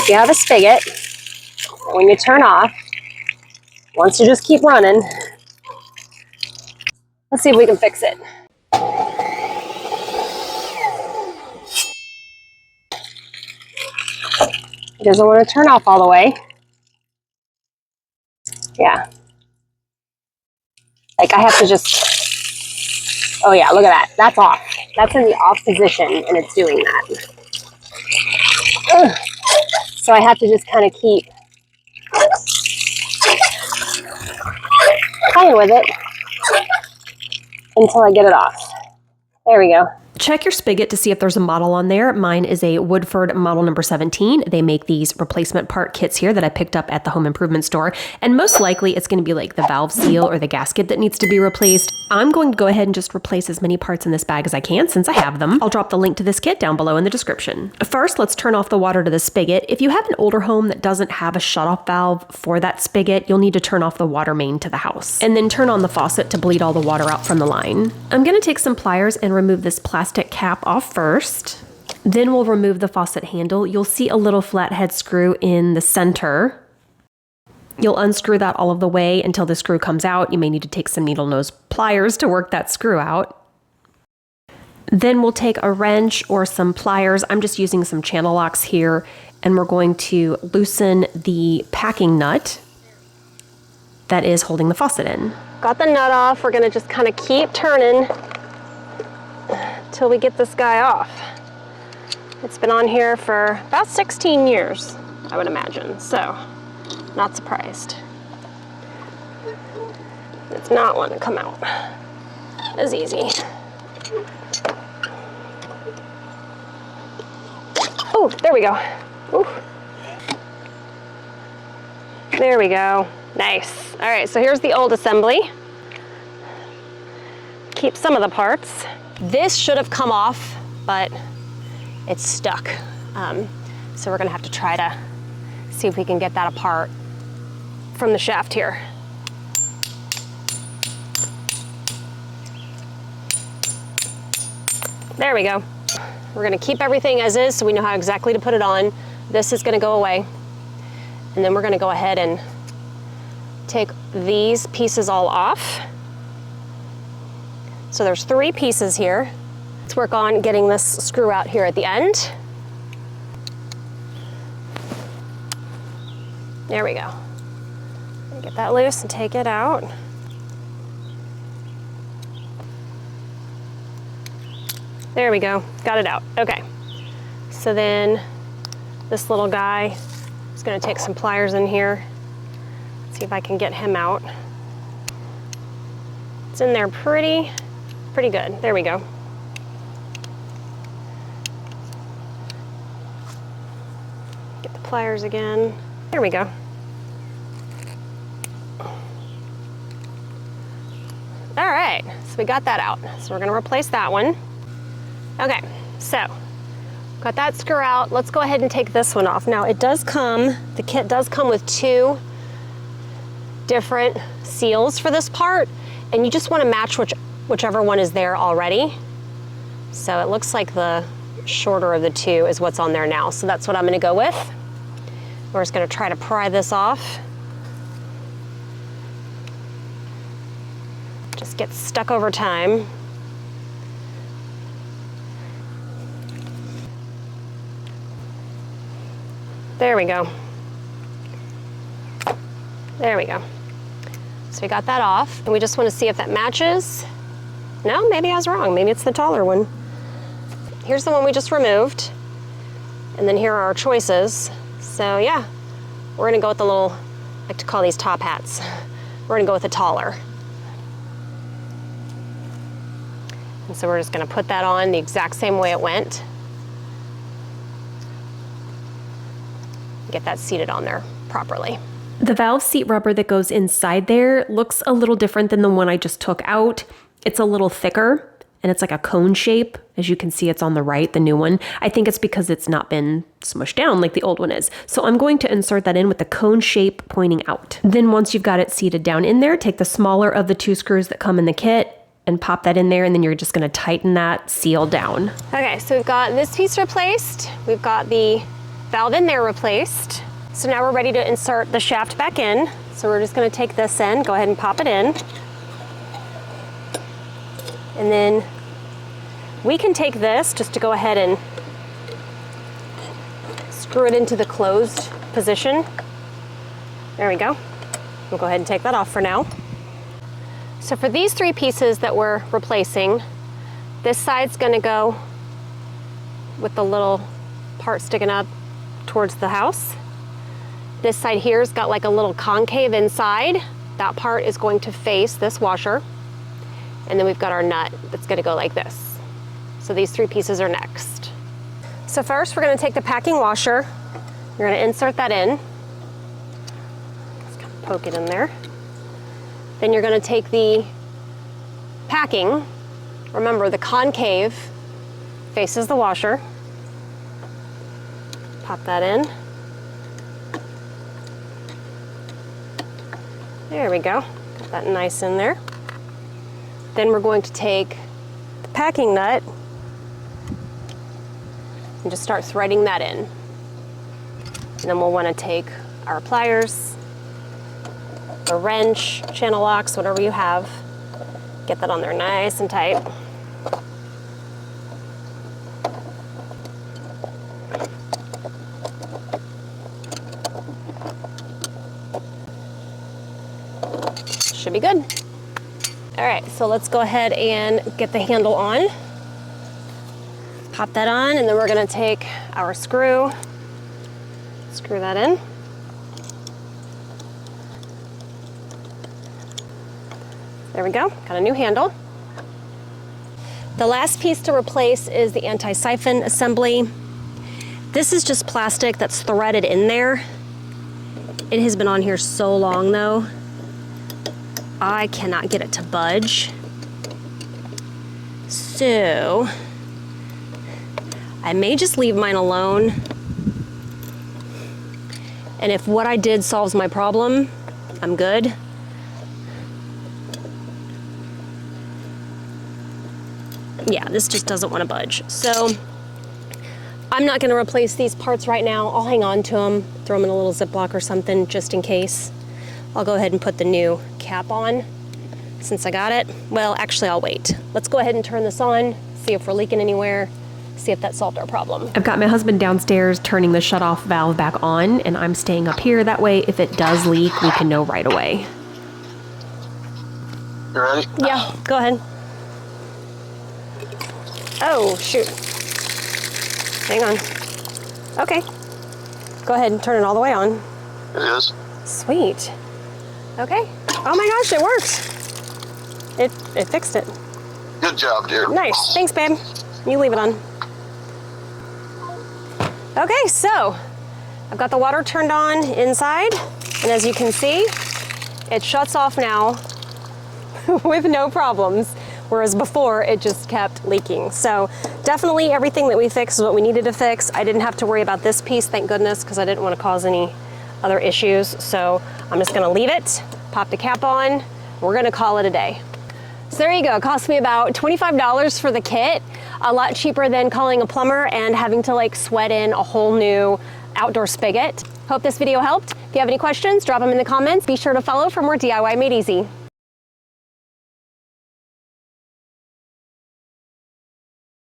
if you have a spigot, when you turn off, once you just keep running, let's see if we can fix it. It doesn't want to turn off all the way. Yeah. Like I have to just, oh yeah, look at that. That's off. That's in the off position and it's doing that. Ugh. So I have to just kind of keep playing with it until I get it off. There we go. Check your spigot to see if there's a model on there. Mine is a Woodford Model number 17. They make these replacement part kits here that I picked up at the home improvement store. And most likely it's going to be like the valve seal or the gasket that needs to be replaced. I'm going to go ahead and just replace as many parts in this bag as I can since I have them. I'll drop the link to this kit down below in the description. First, let's turn off the water to the spigot. If you have an older home that doesn't have a shutoff valve for that spigot, you'll need to turn off the water main to the house. And then turn on the faucet to bleed all the water out from the line. I'm going to take some pliers and remove this plastic cap off first. Then we'll remove the faucet handle. You'll see a little flathead screw in the center. You'll unscrew that all of the way until the screw comes out. You may need to take some needle nose pliers to work that screw out. Then we'll take a wrench or some pliers. I'm just using some channel locks here, and we're going to loosen the packing nut that is holding the faucet in. Got the nut off. We're going to just kind of keep turning till we get this guy off. It's been on here for about 16 years, I would imagine, so not surprised. It's not wanting to come out as easy. Oh, there we go. Ooh. There we go. Nice. All right, so here's the old assembly. Keep some of the parts. This should have come off, but it's stuck. So we're gonna have to try to see if we can get that apart from the shaft here. There we go. We're gonna keep everything as is so we know how exactly to put it on. This is gonna go away. And then we're gonna go ahead and take these pieces all off. So there's 3 pieces here. Let's work on getting this screw out here at the end. There we go. Get that loose and take it out. There we go, got it out. Okay, so then this little guy is gonna take some pliers in here. See if I can get him out. It's in there pretty good. There we go. Get the pliers again. There we go. All right, so we got that out. So we're gonna replace that one. Okay, so got that screw out. Let's go ahead and take this one off. Now it does come, the kit does come with 2 different seals for this part, and you just wanna match whichever one is there already. So it looks like the shorter of the 2 is what's on there now. So that's what I'm gonna go with. We're just gonna try to pry this off. Just gets stuck over time. There we go. There we go. So we got that off, and we just want to see if that matches. No, maybe I was wrong. Maybe it's the taller one. Here's the one we just removed, and then here are our choices. So yeah, we're gonna go with the little, I like to call these top hats. We're gonna go with the taller. And so we're just gonna put that on the exact same way it went. Get that seated on there properly. The valve seat rubber that goes inside there looks a little different than the one I just took out. It's a little thicker and it's like a cone shape. As you can see, it's on the right, the new one. I think it's because it's not been smushed down like the old one is. So I'm going to insert that in with the cone shape pointing out. Then once you've got it seated down in there, take the smaller of the 2 screws that come in the kit and pop that in there, and then you're just gonna tighten that seal down. Okay, so we've got this piece replaced. We've got the valve in there replaced. So now we're ready to insert the shaft back in. So we're just gonna take this in, go ahead and pop it in. And then we can take this just to go ahead and screw it into the closed position. There we go. We'll go ahead and take that off for now. So for these 3 pieces that we're replacing, this side's gonna go with the little part sticking up towards the house. This side here's got like a little concave inside. That part is going to face this washer. And then we've got our nut that's gonna go like this. So these 3 pieces are next. So first we're gonna take the packing washer. We're gonna insert that in. Just kind of poke it in there. Then you're gonna take the packing. Remember, the concave faces the washer. Pop that in. There we go. Got that nice in there. Then we're going to take the packing nut and just start threading that in. And then we'll want to take our pliers, a wrench, channel locks, whatever you have. Get that on there nice and tight. Should be good. All right, so let's go ahead and get the handle on. Pop that on, and then we're gonna take our screw, screw that in. There we go, got a new handle. The last piece to replace is the anti-siphon assembly. This is just plastic that's threaded in there. It has been on here so long though. I cannot get it to budge. So I may just leave mine alone. And if what I did solves my problem, I'm good. Yeah, this just doesn't want to budge. So I'm not going to replace these parts right now. I'll hang on to them, throw them in a little Ziploc or something just in case. I'll go ahead and put the new cap on since I got it. Well, actually, I'll wait. Let's go ahead and turn this on, see if we're leaking anywhere, see if that solved our problem. I've got my husband downstairs turning the shutoff valve back on, and I'm staying up here. That way, if it does leak, we can know right away. You ready? Yeah, go ahead. Oh, shoot. Hang on. Okay. Go ahead and turn it all the way on. It is. Sweet. Okay. Oh my gosh, it worked. It fixed it. Good job, dear. Nice. Thanks, babe. You leave it on. Okay, so I've got the water turned on inside, and as you can see, it shuts off now with no problems, whereas before it just kept leaking. So definitely everything that we fixed is what we needed to fix. I didn't have to worry about this piece, thank goodness, because I didn't want to cause any other issues. So I'm just gonna leave it, pop the cap on, we're gonna call it a day. So there you go, it cost me about $25 for the kit, a lot cheaper than calling a plumber and having to like sweat in a whole new outdoor spigot. Hope this video helped. If you have any questions, drop them in the comments. Be sure to follow for more DIY Made Easy.